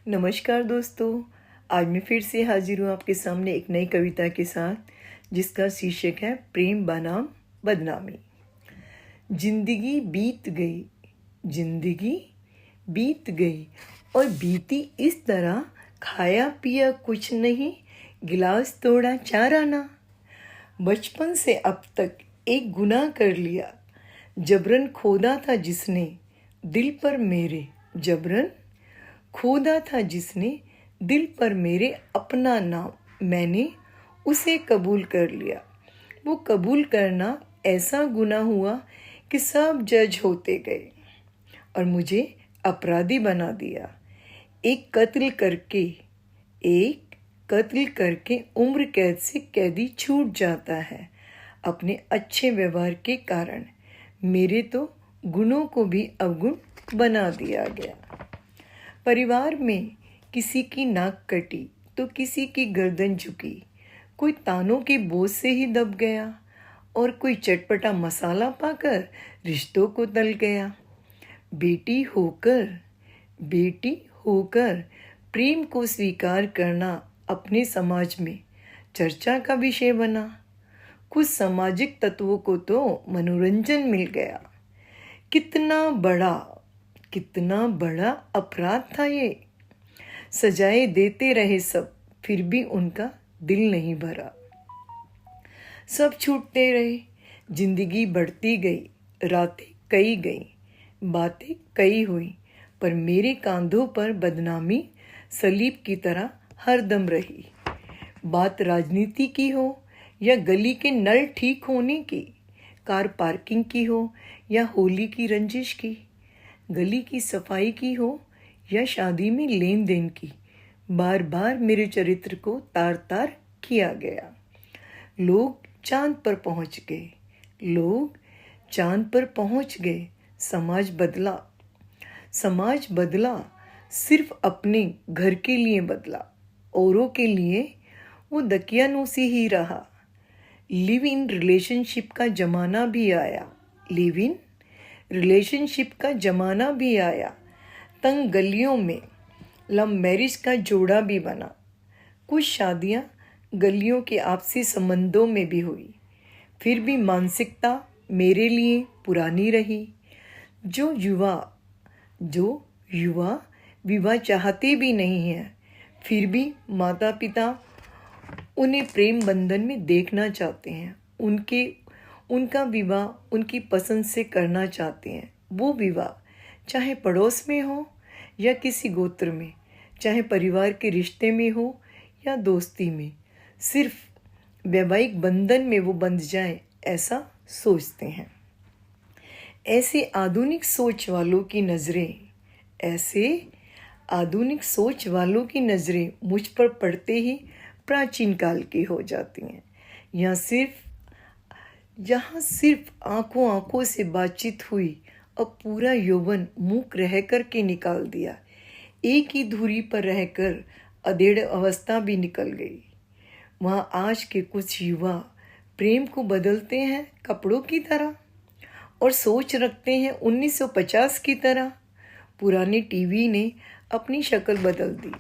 नमस्कार दोस्तों। आज मैं फिर से हाजिर हूँ आपके सामने एक नई कविता के साथ जिसका शीर्षक है प्रेम बनाम बदनामी। जिंदगी बीत गई, जिंदगी बीत गई और बीती इस तरह, खाया पिया कुछ नहीं, गिलास तोड़ा चार आना। बचपन से अब तक एक गुनाह कर लिया, जबरन खोदा था जिसने दिल पर मेरे, जबरन खोदा था जिसने दिल पर मेरे अपना नाम, मैंने उसे कबूल कर लिया। वो कबूल करना ऐसा गुनाह हुआ कि सब जज होते गए और मुझे अपराधी बना दिया। एक कत्ल करके उम्र कैद से कैदी छूट जाता है अपने अच्छे व्यवहार के कारण। मेरे तो गुणों को भी अवगुण बना दिया गया। परिवार में किसी की नाक कटी तो किसी की गर्दन झुकी, कोई तानों के बोझ से ही दब गया और कोई चटपटा मसाला पाकर रिश्तों को तल गया। बेटी होकर प्रेम को स्वीकार करना अपने समाज में चर्चा का विषय बना। कुछ सामाजिक तत्वों को तो मनोरंजन मिल गया। कितना बड़ा अपराध था ये। सजाए देते रहे सब, फिर भी उनका दिल नहीं भरा। सब छूटते रहे, जिंदगी बढ़ती गई, रातें कई गई, बातें कई हुई, पर मेरे कांधों पर बदनामी सलीब की तरह हरदम रही। बात राजनीति की हो या गली के नल ठीक होने की, कार पार्किंग की हो या होली की रंजिश की, गली की सफाई की हो या शादी में लेन देन की, बार बार मेरे चरित्र को तार तार किया गया। लोग चांद पर पहुंच गए, समाज बदला, सिर्फ अपने घर के लिए बदला, औरों के लिए वो दकियानूसी ही रहा। लिव इन रिलेशनशिप का जमाना भी आया, तंग गलियों में लव मैरिज का जोड़ा भी बना। कुछ शादियां गलियों के आपसी संबंधों में भी हुई, फिर भी मानसिकता मेरे लिए पुरानी रही। जो युवा विवाह चाहते भी नहीं हैं, फिर भी माता पिता उन्हें प्रेम बंधन में देखना चाहते हैं। उनका विवाह उनकी पसंद से करना चाहते हैं। वो विवाह चाहे पड़ोस में हो या किसी गोत्र में, चाहे परिवार के रिश्ते में हो या दोस्ती में, सिर्फ वैवाहिक बंधन में वो बंध जाए, ऐसा सोचते हैं। ऐसे आधुनिक सोच वालों की नज़रें मुझ पर पड़ते ही प्राचीन काल की हो जाती हैं। यहाँ सिर्फ आंखों से बातचीत हुई और पूरा यौवन मूक रह कर के निकाल दिया। एक ही धुरी पर रहकर अधेड़ अवस्था भी निकल गई। वहाँ आज के कुछ युवा प्रेम को बदलते हैं कपड़ों की तरह और सोच रखते हैं 1950 की तरह। पुराने टीवी ने अपनी शक्ल बदल दी।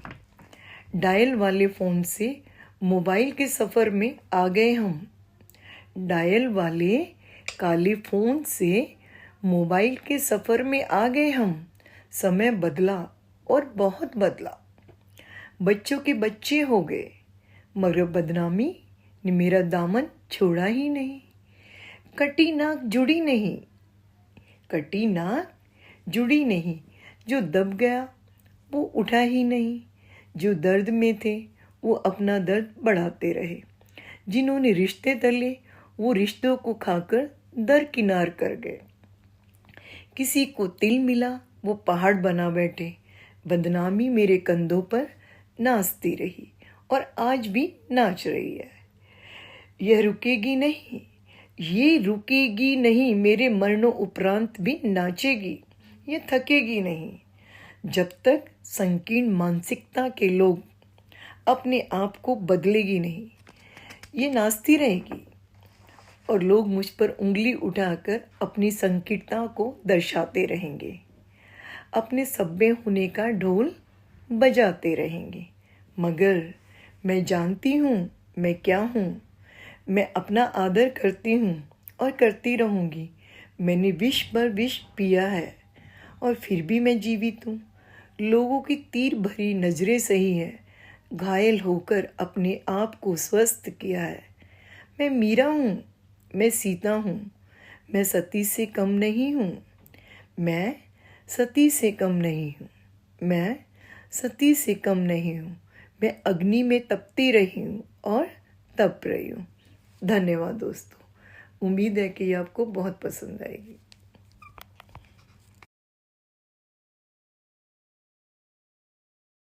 डायल वाले फ़ोन से मोबाइल के सफ़र में आ गए हम। डायल वाले काले फ़ोन से मोबाइल के सफ़र में आ गए हम। समय बदला और बहुत बदला। बच्चों के बच्चे हो गए, मगर बदनामी ने मेरा दामन छोड़ा ही नहीं। कटी नाक जुड़ी नहीं, जो दब गया वो उठा ही नहीं। जो दर्द में थे वो अपना दर्द बढ़ाते रहे। जिन्होंने रिश्ते तले वो रिश्तों को खाकर दरकिनार कर गए। किसी को तिल मिला वो पहाड़ बना बैठे। बदनामी मेरे कंधों पर नाचती रही और आज भी नाच रही है। ये रुकेगी नहीं, मेरे मरनों उपरांत भी नाचेगी। ये थकेगी नहीं, जब तक संकीर्ण मानसिकता के लोग अपने आप को बदलेगी नहीं। ये नाचती रहेगी और लोग मुझ पर उंगली उठाकर अपनी संकीर्णता को दर्शाते रहेंगे। अपने सभ्य होने का ढोल बजाते रहेंगे। मगर मैं जानती हूँ मैं क्या हूँ। मैं अपना आदर करती हूँ और करती रहूँगी। मैंने विष पर विष पिया है और फिर भी मैं जीवित हूँ। लोगों की तीर भरी नजरें सही है, घायल होकर अपने आप को स्वस्थ किया है। मैं मीरा हूँ, मैं सीता हूँ, मैं सती से कम नहीं हूँ। मैं सती से कम नहीं हूँ। मैं सती से कम नहीं हूँ। मैं अग्नि में तपती रही हूँ और तप रही हूँ। धन्यवाद दोस्तों। उम्मीद है कि आपको बहुत पसंद आएगी।